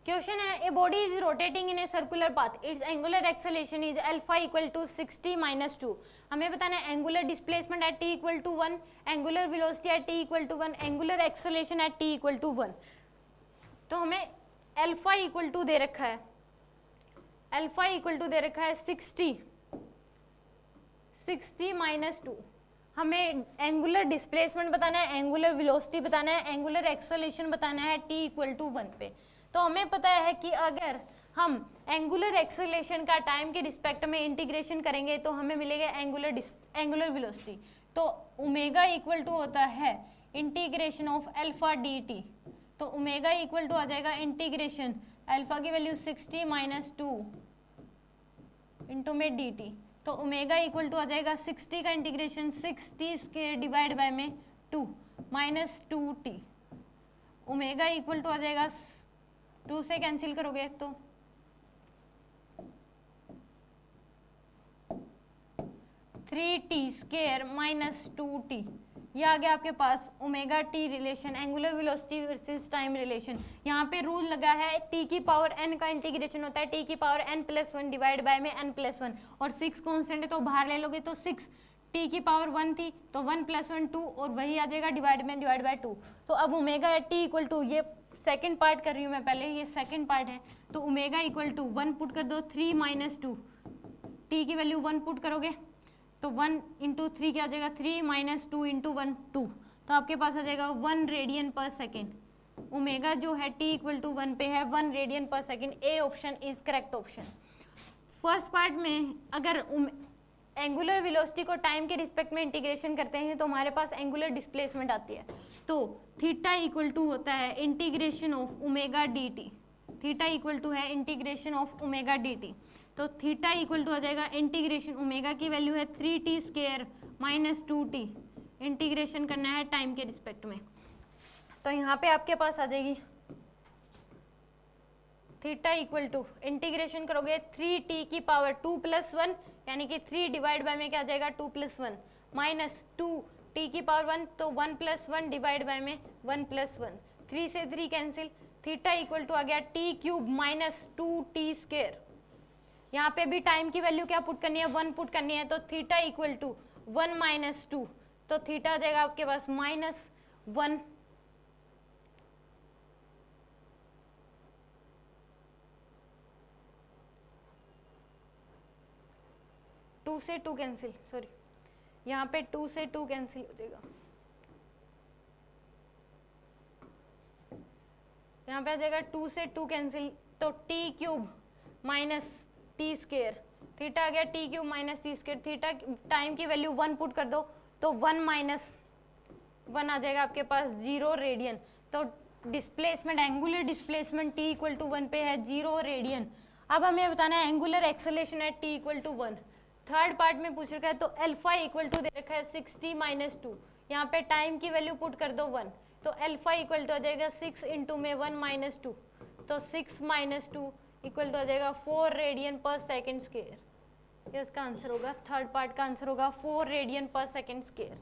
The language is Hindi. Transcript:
क्वेश्चन है, a body is rotating in a circular path, its angular acceleration is alpha equal to 60 minus 2। हमें बताना है angular displacement at t equal to 1, angular velocity at t equal to 1, angular acceleration at t equal to 1। तो हमें अल्फा इक्वल टू दे रखा है, अल्फा इक्वल टू दे रखा है 60 माइनस 2। हमें एंगुलर डिस्प्लेसमेंट बताना है, एंगुलर वेलोसिटी बताना है, एंगुलर एक्सेलरेशन बताना है टी इक्वल टू 1 पे। तो हमें पता है कि अगर हम एंगुलर एक्सेलरेशन का टाइम के रिस्पेक्ट में इंटीग्रेशन करेंगे तो हमें मिलेगा एंगुलर वेलोसिटी। तो ओमेगा इक्वल टू होता है integration of alpha D t. तो ओमेगा इक्वल टू आ जाएगा इंटीग्रेशन अल्फा की वैल्यू 60 माइनस 2 इंटू में डी टी। तो ओमेगा इक्वल टू आ जाएगा 60 का इंटीग्रेशन 60 स्क्वायर डिवाइड बाय में 2 minus 2t। Omega equal to आ जाएगा 2 से कैंसिल करोगे तो 3t स्क्वायर माइनस 2t। ये आ गया आपके पास omega t relation, angular velocity versus time relation. यहाँ पे रूल लगा है t की पावर n का इंटीग्रेशन होता है t की पावर n+1 डिवाइड बाय में n+1, और 6 कांस्टेंट है तो बाहर ले लोगे तो 6, t की पावर 1 थी तो 1+1 2, और वही आ जाएगा डिवाइड बाय 2। तो अब ओमेगा t इक्वल टू, ये सेकंड पार्ट कर रही हूँ मैं पहले, ये सेकंड पार्ट है, तो ओमेगा इक्वल टू 1 पुट कर दो, 3 माइनस 2, t की वैल्यू 1 पुट करोगे तो 1 इंटू 3 क्या आ जाएगा, 3 माइनस 2 इंटू 1 2। तो आपके पास आ जाएगा 1 रेडियन पर सेकेंड। ओमेगा जो है t इक्वल टू 1 पे है 1 रेडियन पर second. A option is correct option. First part में अगर एंगुलर वेलोसिटी को टाइम के रिस्पेक्ट में इंटीग्रेशन करते हैं तो हमारे पास एंगुलर डिस्प्लेसमेंट आती है। तो थीटा इक्वल टू होता है integration of omega d t. Theta equal to है integration of omega d t. तो थीटा इक्वल टू आ जाएगा इंटीग्रेशन, ओमेगा की वैल्यू है 3t square minus 2t, integration करना है टाइम के रिस्पेक्ट में। तो यहाँ पे आपके पास आ जाएगी थीटा इक्वल टू इंटीग्रेशन करोगे 3t की पावर 2+1, यानी कि 3 डिवाइड बाय में क्या आ जाएगा 2+1 माइनस 2t की पावर 1, तो 1+1 डिवाइड बाय में 1+1, 3 से 3 कैंसिल। थीटा इक्वल टू आ गया t cube minus 2t square. यहाँ पे भी टाइम की वैल्यू क्या पुट करनी है, 1 पुट करनी है, तो थीटा इक्वल टू 1 माइनस 2, तो थीटा आ जाएगा आपके पास -1। 2 से 2 कैंसिल, सॉरी यहाँ पे 2 से 2 कैंसिल हो जाएगा, यहाँ पे आ जाएगा 2 से 2 कैंसिल, तो t cube minus t square. Theta आ गया t cube minus t square. Theta time की वैल्यू 1 पुट कर दो तो 1 माइनस 1 आ जाएगा आपके पास 0 रेडियन। तो displacement, angular displacement t equal to 1 पे है 0 रेडियन। अब हमें बताना है angular acceleration at t equal to 1। Third part में पूछ रखा है, तो अल्फा इक्वल टू दे रखा है 60 माइनस 2, यहाँ पे टाइम की वैल्यू पुट कर दो 1, तो अल्फा इक्वल टू आ जाएगा 6 इंटू में 1 माइनस 2, तो 6 माइनस 2 इक्वल टू आ जाएगा 4 रेडियन पर सेकेंड स्क्वायर। ये इसका आंसर होगा, थर्ड पार्ट का आंसर होगा 4 रेडियन पर सेकेंड स्क्वायर।